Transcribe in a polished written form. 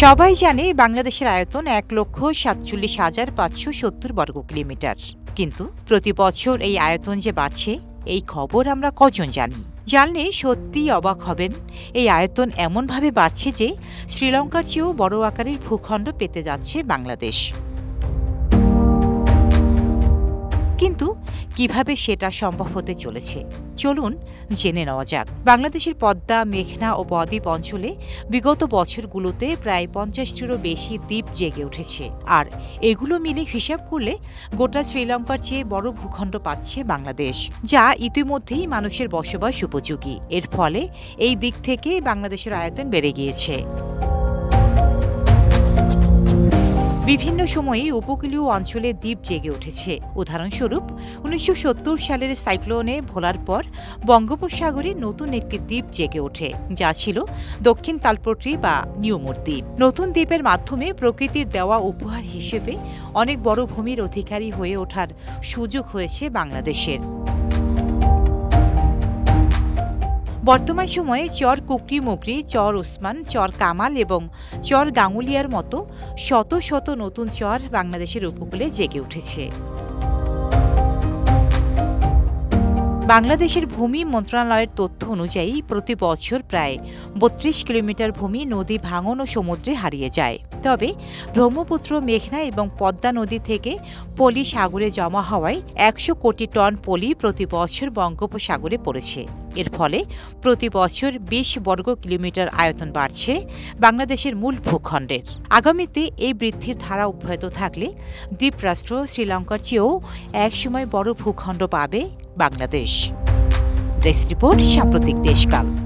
সবাই জানে বাংলাদেশের আয়তন ১,৪৭,৫৭০ বর্গ কিলোমিটার। কিন্তু প্রতি বছর এই আয়তন যে বাড়ছে, এই খবর আমরা কজন জানি? জানলে সত্যিই অবাক হবেন। এই আয়তন এমনভাবে বাড়ছে যে শ্রীলঙ্কার চেয়েও বড় আকারের ভূখণ্ড পেতে যাচ্ছে বাংলাদেশ। কিন্তু কিভাবে সেটা সম্ভব হতে চলেছে, চলুন জেনে নেওয়া যাক। বাংলাদেশের পদ্মা, মেঘনা ও বদ্বীপ অঞ্চলে বিগত বছরগুলোতে প্রায় ৫০টিরও বেশি দ্বীপ জেগে উঠেছে। আর এগুলো মিলে হিসাব করলে গোটা শ্রীলঙ্কার চেয়ে বড় ভূখণ্ড পাচ্ছে বাংলাদেশ, যা ইতিমধ্যেই মানুষের বসবাস উপযোগী। এর ফলে এই দিক থেকে বাংলাদেশের আয়তন বেড়ে গিয়েছে। বিভিন্ন সময়ে উপকূলীয় অঞ্চলে দ্বীপ জেগে উঠেছে। উদাহরণস্বরূপ ১৯৭০ সালের সাইক্লোনে ভোলার পর বঙ্গোপসাগরে নতুন একটি দ্বীপ জেগে ওঠে, যা ছিল দক্ষিণ তালপট্রি বা নিউমোর দ্বীপ। নতুন দ্বীপের মাধ্যমে প্রকৃতির দেওয়া উপহার হিসেবে অনেক বড় ভূমির অধিকারী হয়ে ওঠার সুযোগ হয়েছে বাংলাদেশের। বর্তমান সময়ে চর কুকরি-মুকরি, চর ওসমান, চর কামাল এবং চর গাঙ্গুলিয়ার মতো শত শত নতুন চর বাংলাদেশের উপকূলে জেগে উঠেছে। বাংলাদেশের ভূমি মন্ত্রণালয়ের তথ্য অনুযায়ী প্রতি বছর প্রায় ৩২ কিলোমিটার ভূমি নদী ভাঙন ও সমুদ্রে হারিয়ে যায়। তবে ব্রহ্মপুত্র, মেঘনা এবং পদ্মা নদী থেকে পলি সাগরে জমা হওয়ায় ১০০ কোটি টন পলি প্রতি বছর বঙ্গোপসাগরে পড়েছে। এর ফলে প্রতি বছর ২০ বর্গ কিলোমিটার আয়তন বাড়ছে বাংলাদেশের মূল ভূখণ্ডের। আগামীতে এই বৃদ্ধির ধারা অব্যাহত থাকলে দ্বীপরাষ্ট্র শ্রীলঙ্কার চেয়েও একসময় বড় ভূখণ্ড পাবে বাংলাদেশ। ডেস্ক রিপোর্ট, সাম্প্রতিক দেশকাল।